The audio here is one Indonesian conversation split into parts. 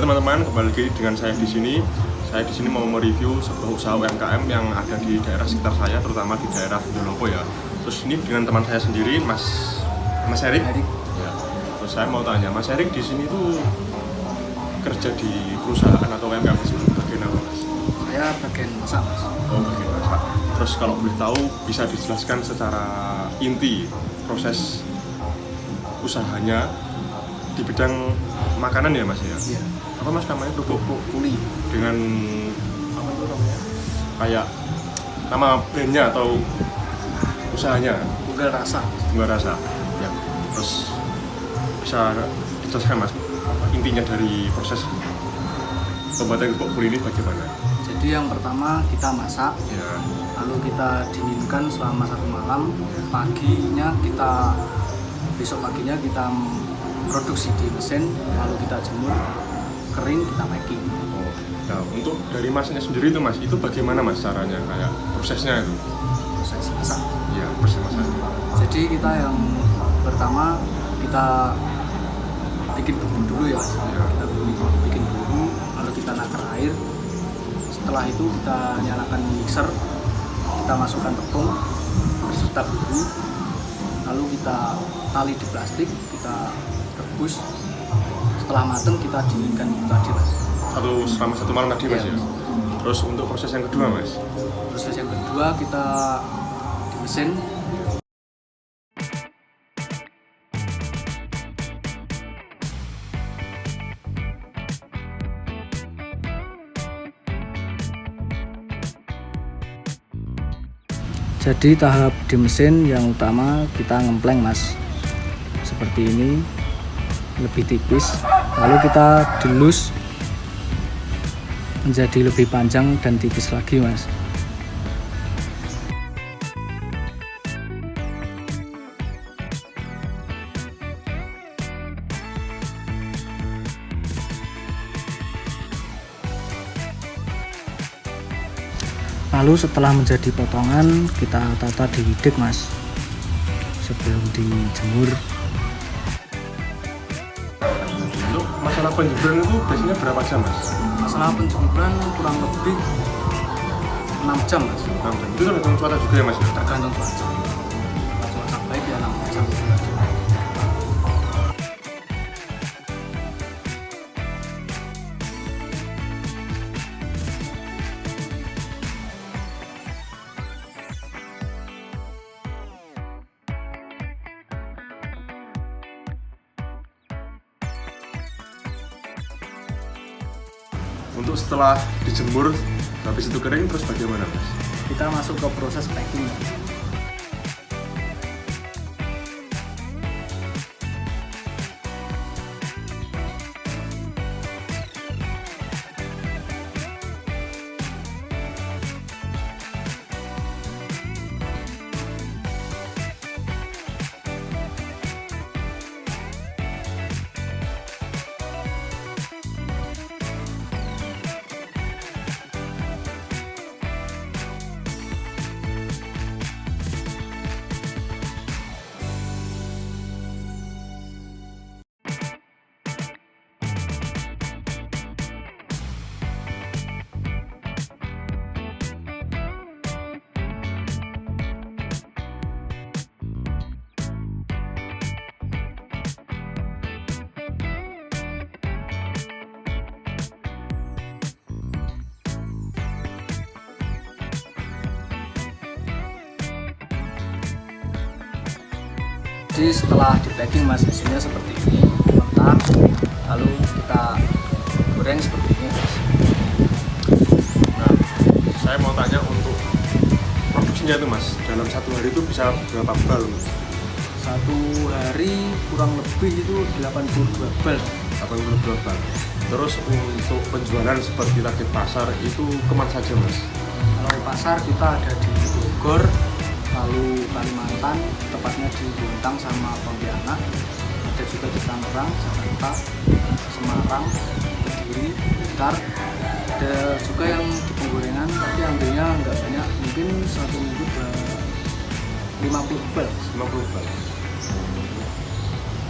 teman-teman, kembali lagi dengan saya di sini. Saya di sini mau mereview sebuah usaha UMKM yang ada di daerah sekitar saya, terutama di daerah Jolopo ya. Terus ini dengan teman saya sendiri, Mas Erik. Ya. Terus saya mau tanya, Mas Erik di sini tuh kerja di perusahaan atau UMKM bagian apa, Mas? Saya bagian masak, Mas. Oh, bagian masak. Terus kalau boleh tahu bisa dijelaskan secara inti proses usahanya di bidang makanan ya, Mas ya? Iya. Apa Mas namanya? Kerupuk Kuli. dengan apa itu namanya? Kayak nama brandnya atau usahanya? Tunggal Rasa. Tunggal Rasa. Ya. Terus bisa dijelaskan Mas intinya dari proses pembuatan kerupuk kuli ini bagaimana? Jadi yang pertama kita masak, Ya. lalu kita dinginkan selama 1 malam. Besok paginya kita produksi di mesin, lalu kita jemur, kering, kita packing. Oh. Nah, untuk dari Masnya sendiri itu Mas, itu bagaimana Mas caranya kayak prosesnya itu? Proses masak. Iya, proses masak. Jadi kita yang pertama kita bikin bumbu dulu ya, Mas. Ya. Kita bikin bumbu, lalu kita nakar air. Setelah itu kita nyalakan mixer, kita masukkan tepung beserta bumbu, lalu kita tali di plastik, kita rebus. Setelah matang kita dinginkan itu tadi, Mas. Selama 1 malam tadi Mas Iya. ya. Terus untuk proses yang kedua Mas? Proses yang kedua kita di mesin. Jadi tahap di mesin yang utama kita ngempleng, Mas, seperti ini, lebih tipis, lalu kita dilus menjadi lebih panjang dan tipis lagi, Mas. Lalu setelah menjadi potongan kita tata di widik, Mas, sebelum dijemur. Untuk masalah penjemuran itu biasanya berapa jam Mas? Masalah penjemuran kurang lebih 6 jam, Mas. 6 jam. Itu tergantung cuaca juga ya Mas? Tergantung cuaca. Cuaca baik ya 6 jam. Untuk setelah dijemur, habis itu kering, terus bagaimana Mas? Kita masuk ke proses packing. Jadi setelah di packing, Mas, hasilnya seperti ini, mentah, lalu kita goreng seperti ini, Mas. Nah, saya mau tanya untuk produksinya itu Mas, dalam 1 hari itu bisa berapa bal Mas? 1 hari kurang lebih itu 82 bal. 82 bal. Terus untuk penjualan seperti target pasar itu kemana saja Mas? Kalau pasar kita ada di Bogor, lalu Kalimantan, tepatnya di Bontang sama Pontianak, ada juga di Tangerang, Jakarta, Semarang, Kediri, Blitar, ada juga yang di penggorengan, tapi ambilnya nggak banyak, mungkin 1 minggu 50 bal. 50 bal.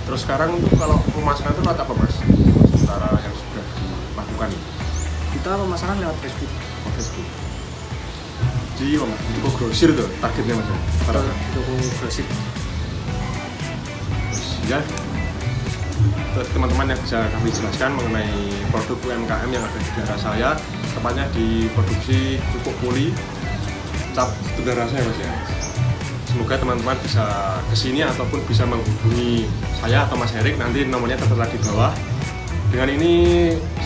Terus sekarang untuk kalau pemasaran itu rata apa Mas? Sementara yang sudah kita pemasaran lewat Facebook. Oh, Facebook. Di toko grosir tuh targetnya Mas. Toko grosir. Ya, teman-teman yang bisa kami jelaskan mengenai produk UMKM yang ada di daerah saya, tepatnya di produksi pupuk poli cap daerah saya Mas ya. Semoga teman-teman bisa kesini ataupun bisa menghubungi saya atau Mas Erik, nanti nomornya tertera di bawah. Dengan ini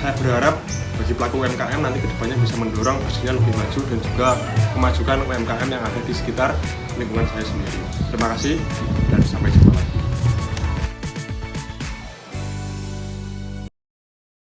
saya berharap bagi pelaku UMKM nanti kedepannya bisa mendorong bisnisnya lebih maju dan juga memajukan UMKM yang ada di sekitar lingkungan saya sendiri. Terima kasih dan sampai jumpa lagi.